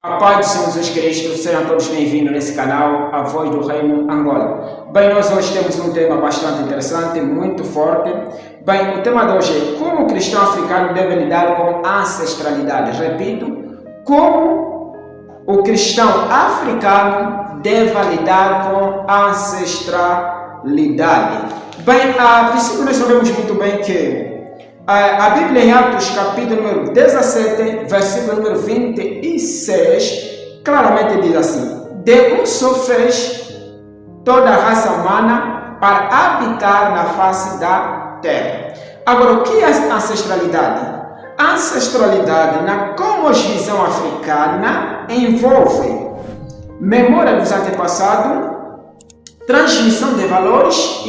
A paz do Senhor Jesus Cristo, sejam todos bem-vindos nesse canal, A Voz do Reino Angola. Bem, nós hoje temos um tema bastante interessante, muito forte. Bem, o tema de hoje é como o cristão africano deve lidar com a ancestralidade. Repito, como o cristão africano deve lidar com a ancestralidade. Bem, a princípio nós sabemos muito bem que a Bíblia em Atos, capítulo número 17, versículo número 26, claramente diz assim: de um só fez toda a raça humana para habitar na face da terra. Agora, o que é a ancestralidade? A ancestralidade, na cosmovisão africana, envolve memória dos antepassados, transmissão de valores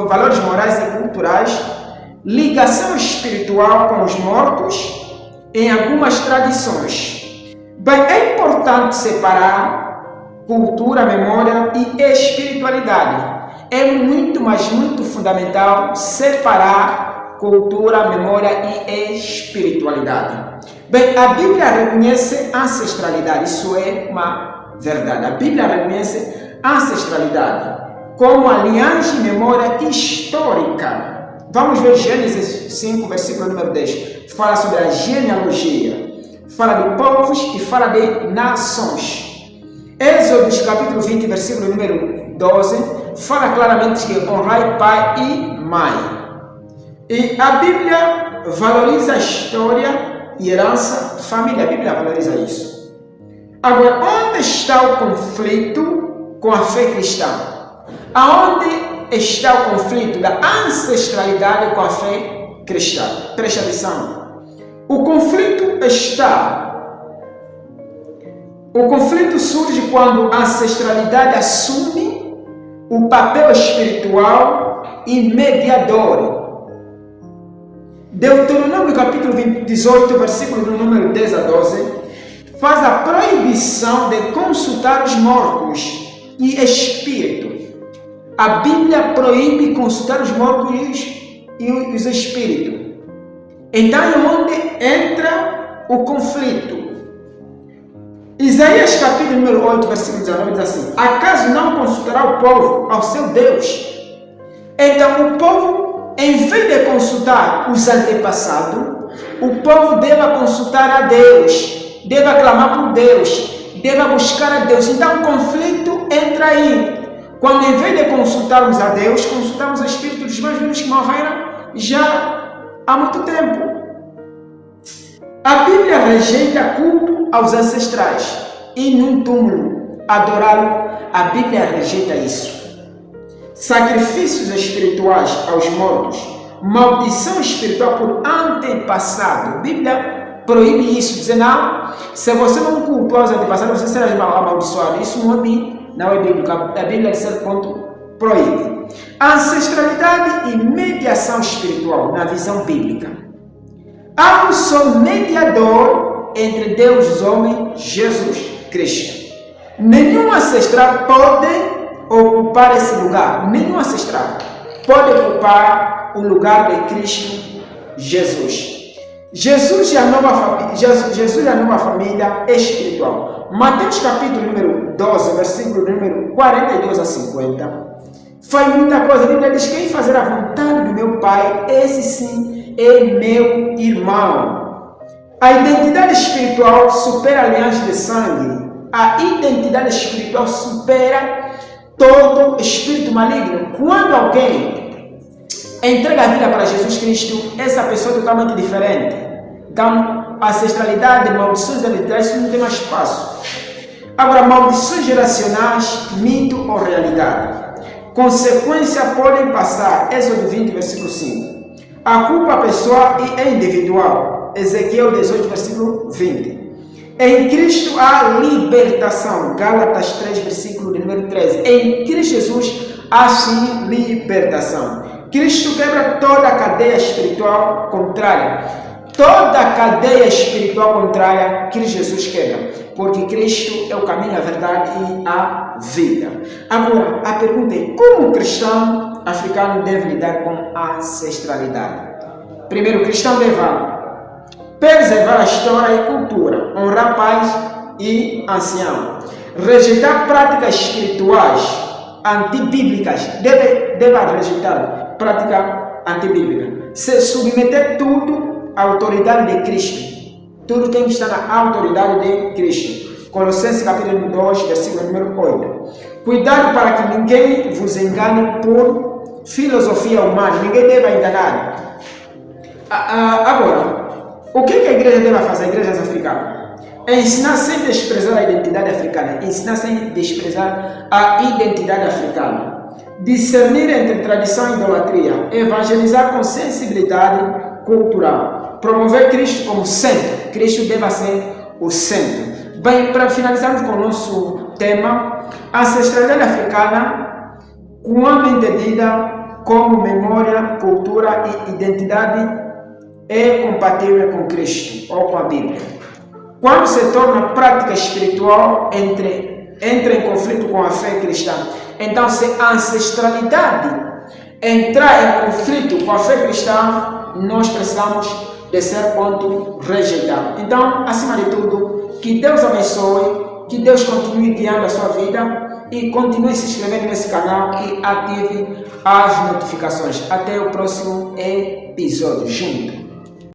valores morais e culturais, ligação espiritual com os mortos em algumas tradições. Bem, é importante separar cultura, memória e espiritualidade. É muito, mas muito fundamental separar cultura, memória e espiritualidade. Bem, a Bíblia reconhece ancestralidade, isso é uma verdade. A Bíblia reconhece ancestralidade como aliança e memória histórica. Vamos ver Gênesis 5, versículo número 10. Fala sobre a genealogia. Fala de povos e fala de nações. Êxodo, capítulo 20, versículo número 12. Fala claramente que honrai pai e mãe. E a Bíblia valoriza a história e herança, família. A Bíblia valoriza isso. Agora, onde está o conflito com a fé cristã? Aonde está o conflito da ancestralidade com a fé cristã? Preste atenção. O conflito surge quando a ancestralidade assume o papel espiritual e mediador. Deuteronômio capítulo 18, versículo do número 10 a 12, faz a proibição de consultar os mortos e espírito. A Bíblia proíbe consultar os mortos e os espíritos. Então é onde entra o conflito. Isaías capítulo número 8, versículo 19 diz assim: acaso não consultará o povo ao seu Deus? Então o povo, em vez de consultar os antepassados, o povo deve consultar a Deus, deve clamar por Deus, deve buscar a Deus. Então o conflito entra aí. Quando em vez de consultarmos a Deus, consultamos o espírito dos mais velhos que morreram já há muito tempo. A Bíblia rejeita culto aos ancestrais e num túmulo adorá-lo. A Bíblia rejeita isso. Sacrifícios espirituais aos mortos, maldição espiritual por antepassado. A Bíblia proíbe isso, diz não, se você não cultuar os antepassados, você será amaldiçoado. Isso não é bíblico. A Bíblia, de certo ponto, proíbe. Ancestralidade e mediação espiritual na visão bíblica. Há um só mediador entre Deus e os homens, Jesus Cristo. Nenhum ancestral pode ocupar esse lugar. Nenhum ancestral pode ocupar o lugar de Cristo Jesus. Jesus é a nova família espiritual. Mateus capítulo número 12, versículo número 42 a 50. Faz muita coisa. A Bíblia diz: quem fazer a vontade do meu Pai, esse sim é meu irmão. A identidade espiritual supera a aliança de sangue. A identidade espiritual supera todo espírito maligno. Quando alguém entrega a vida para Jesus Cristo, essa pessoa é totalmente diferente. Então, ancestralidade, maldições hereditárias, isso não tem mais espaço. Agora, maldições geracionais, mito ou realidade. Consequência podem passar. Êxodo 20, versículo 5. A culpa pessoal e é individual. Ezequiel 18, versículo 20. Em Cristo há libertação. Gálatas 3, versículo número 13. Em Cristo Jesus há sim libertação. Cristo quebra toda a cadeia espiritual contrária. Toda a cadeia espiritual contrária, Cristo Jesus quebra. Porque Cristo é o caminho, a verdade e a vida. Agora, a pergunta é: como o cristão africano deve lidar com a ancestralidade? Primeiro, o cristão deve preservar a história e cultura, honrar pais e ancião. Rejeitar práticas espirituais antibíblicas. Deve rejeitar prática antibíblica. Se submeter tudo à autoridade de Cristo. Tudo tem que estar na autoridade de Cristo. Colossenses capítulo 2, versículo número 8. Cuidado para que ninguém vos engane por filosofia humana. Ninguém deve enganar. Agora, o que a igreja deve fazer? A igreja africana? É ensinar sem desprezar a identidade africana. Ensinar sem desprezar a identidade africana. Discernir entre tradição e idolatria. Evangelizar com sensibilidade cultural. Promover Cristo como centro. Cristo deve ser o centro. Bem, para finalizarmos com o nosso tema, a ancestralidade africana, quando entendida como memória, cultura e identidade, é compatível com Cristo ou com a Bíblia. Quando se torna prática espiritual, entra em conflito com a fé cristã. Então, se a ancestralidade entrar em conflito com a fé cristã, nós precisamos de ser ponto rejeitado. Então, acima de tudo, que Deus abençoe, que Deus continue guiando a sua vida e continue se inscrevendo nesse canal e ative as notificações. Até o próximo episódio. Junto.